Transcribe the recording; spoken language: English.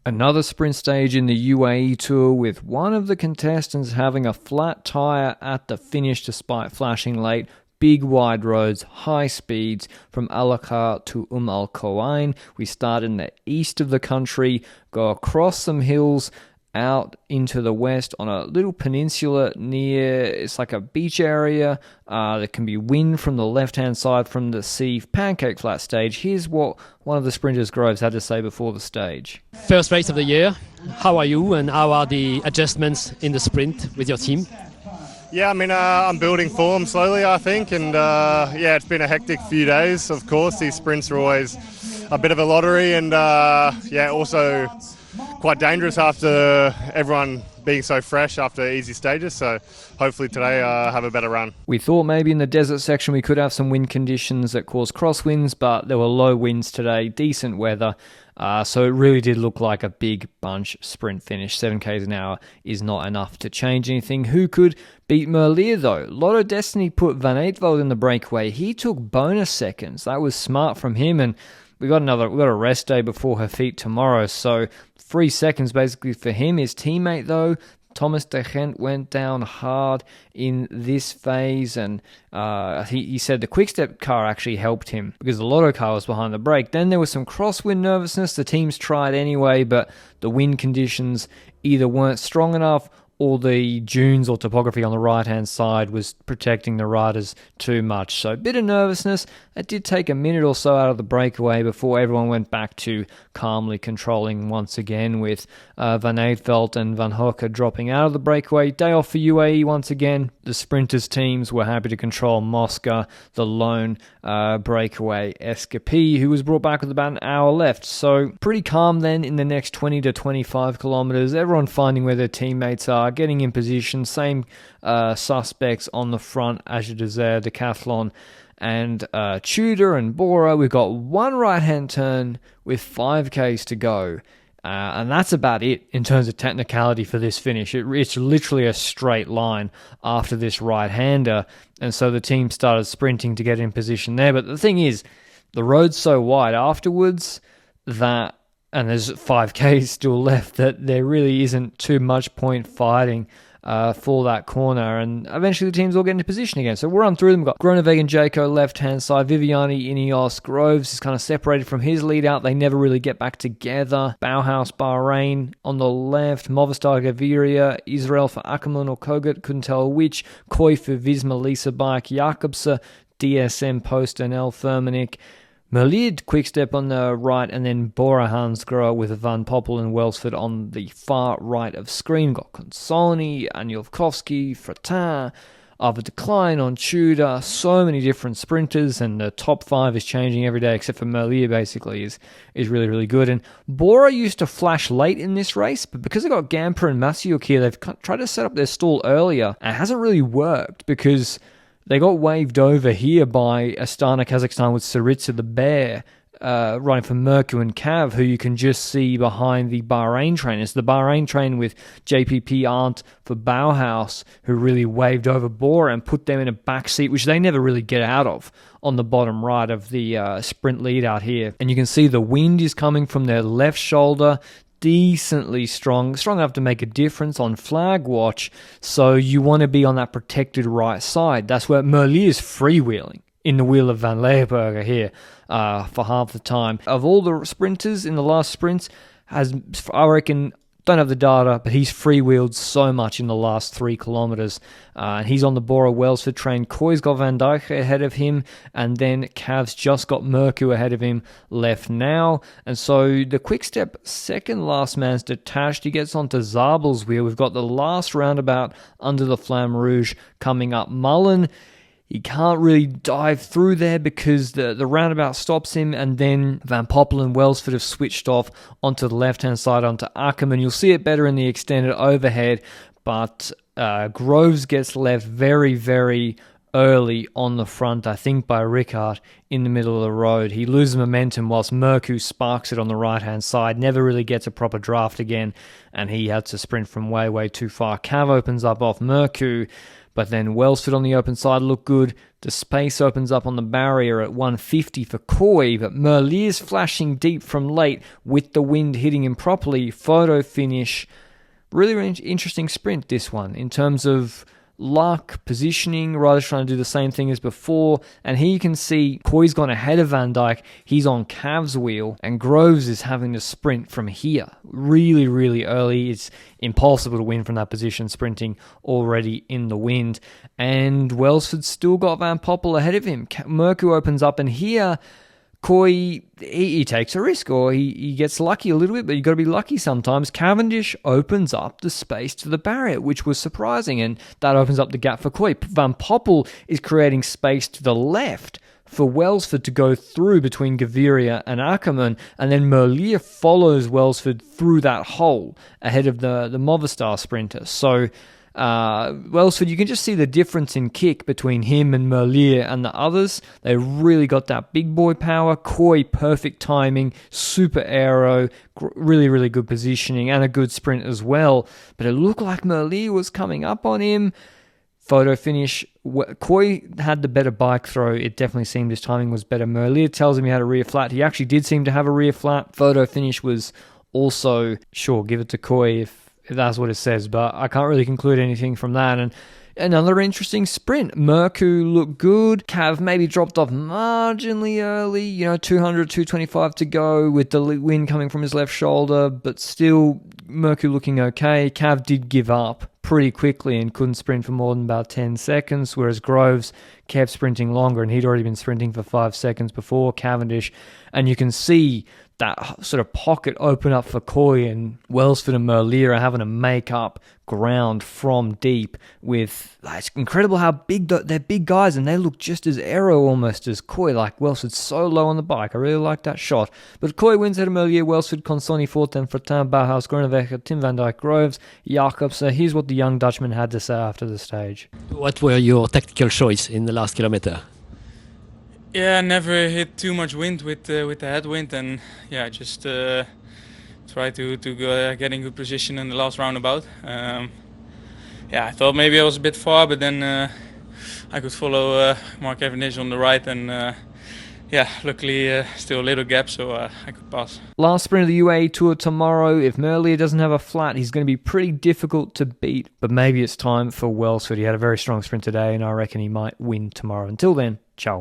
Another sprint stage in the UAE Tour with one of the contestants having a flat tyre at the finish despite flashing late. Big wide roads, high speeds from Al-Akha to Al Quwain. We start in the east of the country, go across some hills, out into the west on a little peninsula near, it's like a beach area. There can be wind from the left-hand side from the sea. Pancake flat stage. Here's what one of the sprinters, Groves, had to say before the stage. First race of the year. How are you and how are the adjustments in the sprint with your team? Yeah, I mean, I'm building form slowly, I think, and it's been a hectic few days, of course. These sprints are always a bit of a lottery and, also quite dangerous after everyone being so fresh after easy stages, so hopefully today have a better run. We thought maybe in the desert section we could have some wind conditions that cause crosswinds, but there were low winds today, decent weather, so it really did look like a big bunch sprint finish. 7 k's an hour is not enough to change anything. Who could beat Merlier though? Lotto Destiny put Van Eytveld in the breakaway. He took bonus seconds. That was smart from him, and we got a rest day before her feet tomorrow, so 3 seconds basically for him. His teammate though, Thomas de Gent, went down hard in this phase, and he said the Quickstep car actually helped him because the Lotto car was behind the brake. Then there was some crosswind nervousness. The teams tried anyway, but the wind conditions either weren't strong enough or the dunes or topography on the right-hand side was protecting the riders too much. So a bit of nervousness. It did take a minute or so out of the breakaway before everyone went back to calmly controlling once again, with Van Eytveld and Van Hoeke dropping out of the breakaway. Day off for UAE once again. The sprinters teams were happy to control Mosca, the lone breakaway escapee, who was brought back with about an hour left. So pretty calm then in the next 20 to 25 kilometers. Everyone finding where their teammates are, getting in position. Same suspects on the front, Age Desert, Decathlon, and Tudor and Bora. We've got one right-hand turn with 5 k's to go. And that's about it in terms of technicality for this finish. It's literally a straight line after this right-hander. And so the team started sprinting to get in position there. But the thing is, the road's so wide afterwards that, and there's 5 k's still left, that there really isn't too much point fighting for that corner, and eventually the teams all get into position again. So we'll run through them. We've got Groenewegen and Jaco left-hand side, Viviani, Ineos, Groves is kind of separated from his lead out. They never really get back together. Bauhaus, Bahrain on the left, Movistar, Gaviria, Israel for Ackermann or Kogut, couldn't tell which, Koi for Visma, Lisa Bike, Jakobsen, DSM, Post and El Firmenich, Merlier Quickstep on the right, and then Bora Hansgrohe with Van Poppel and Welsford on the far right of screen. Got Consoni, Anielkowski, Fratin, Arvid Decline on Tudor. So many different sprinters, and the top 5 is changing every day except for Merlier basically is really, really good. And Bora used to flash late in this race, but because they got Gamper and Masiuk here, they've tried to set up their stall earlier, and it hasn't really worked because they got waved over here by Astana, Kazakhstan with Saritsa the Bear running for Mercu and Cav, who you can just see behind the Bahrain train. It's the Bahrain train with JPP Arndt for Bauhaus, who really waved over Bora and put them in a back seat, which they never really get out of, on the bottom right of the sprint lead out here. And you can see the wind is coming from their left shoulder, decently strong enough to make a difference on flag watch, so you want to be on that protected right side. That's where Merlier's freewheeling in the wheel of Van Leeuwenberger here for half the time. Of all the sprinters in the last sprints, I reckon, don't have the data, but he's freewheeled so much in the last 3 kilometers. He's on the Bora Welsford train. Koi's got Van Dijk ahead of him, and then Cav's just got Mercu ahead of him left now. And so the Quickstep second last man's detached. He gets onto Zabel's wheel. We've got the last roundabout under the Flamme Rouge coming up. Mullen, he can't really dive through there because the roundabout stops him, and then Van Poppel and Welsford have switched off onto the left-hand side onto Ackermann. You'll see it better in the extended overhead, but Groves gets left very, very early on the front, I think by Ricard in the middle of the road. He loses momentum whilst Merku sparks it on the right-hand side, never really gets a proper draft again, and he had to sprint from way, way too far. Cav opens up off Merku, but then Welsford on the open side looked good. The space opens up on the barrier at 150 for Coy, but Merlier's flashing deep from late with the wind hitting him properly. Photo finish. Really interesting sprint, this one, in terms of luck, positioning. Ryder's trying to do the same thing as before, and here you can see Coy's gone ahead of Van Dijk. He's on Cav's wheel, and Groves is having to sprint from here really, really early. It's impossible to win from that position, sprinting already in the wind, and Welsford's still got Van Poppel ahead of him. Merku opens up, and here Coy, he takes a risk, or he gets lucky a little bit, but you've got to be lucky sometimes. Cavendish opens up the space to the barrier, which was surprising, and that opens up the gap for Coy. Van Poppel is creating space to the left for Welsford to go through between Gaviria and Ackermann, and then Merlier follows Welsford through that hole ahead of the Movistar sprinter. So Welsford, you can just see the difference in kick between him and Merlier and the others. They really got that big boy power. Coy, perfect timing, super aero, really, really good positioning, and a good sprint as well. But it looked like Merlier was coming up on him. Photo finish. Coy had the better bike throw. It definitely seemed his timing was better. Merlier tells him he had a rear flat. He actually did seem to have a rear flat. Photo finish was also, sure, give it to Coy if that's what it says, but I can't really conclude anything from that. And another interesting sprint. Merku looked good. Cav maybe dropped off marginally early, 200, 225 to go with the wind coming from his left shoulder, but still Merku looking okay. Cav did give up pretty quickly and couldn't sprint for more than about 10 seconds, whereas Groves kept sprinting longer, and he'd already been sprinting for 5 seconds before Cavendish. And you can see that sort of pocket open up for Coy, and Welsford and Merlier are having to make up ground from deep with, it's incredible how big they're big guys, and they look just as aero almost as Coy. Like, Welsford's so low on the bike. I really like that shot. But Coy wins ahead of Merlier, Welsford, Consoni, Forten, Fortin, Bauhaus, Groenewegen, Tim van Dijk, Groves, Jacobs. Here's what the young Dutchman had to say after the stage. What were your tactical choice in the last kilometer? Yeah, never hit too much wind with the headwind, and yeah, just try to go, get in good position in the last roundabout. Yeah, I thought maybe I was a bit far, but then I could follow Mark Cavendish on the right, and yeah, luckily still a little gap, so I could pass. Last sprint of the UAE Tour tomorrow. If Merlier doesn't have a flat, he's going to be pretty difficult to beat, but maybe it's time for Welsford. He had a very strong sprint today, and I reckon he might win tomorrow. Until then, ciao.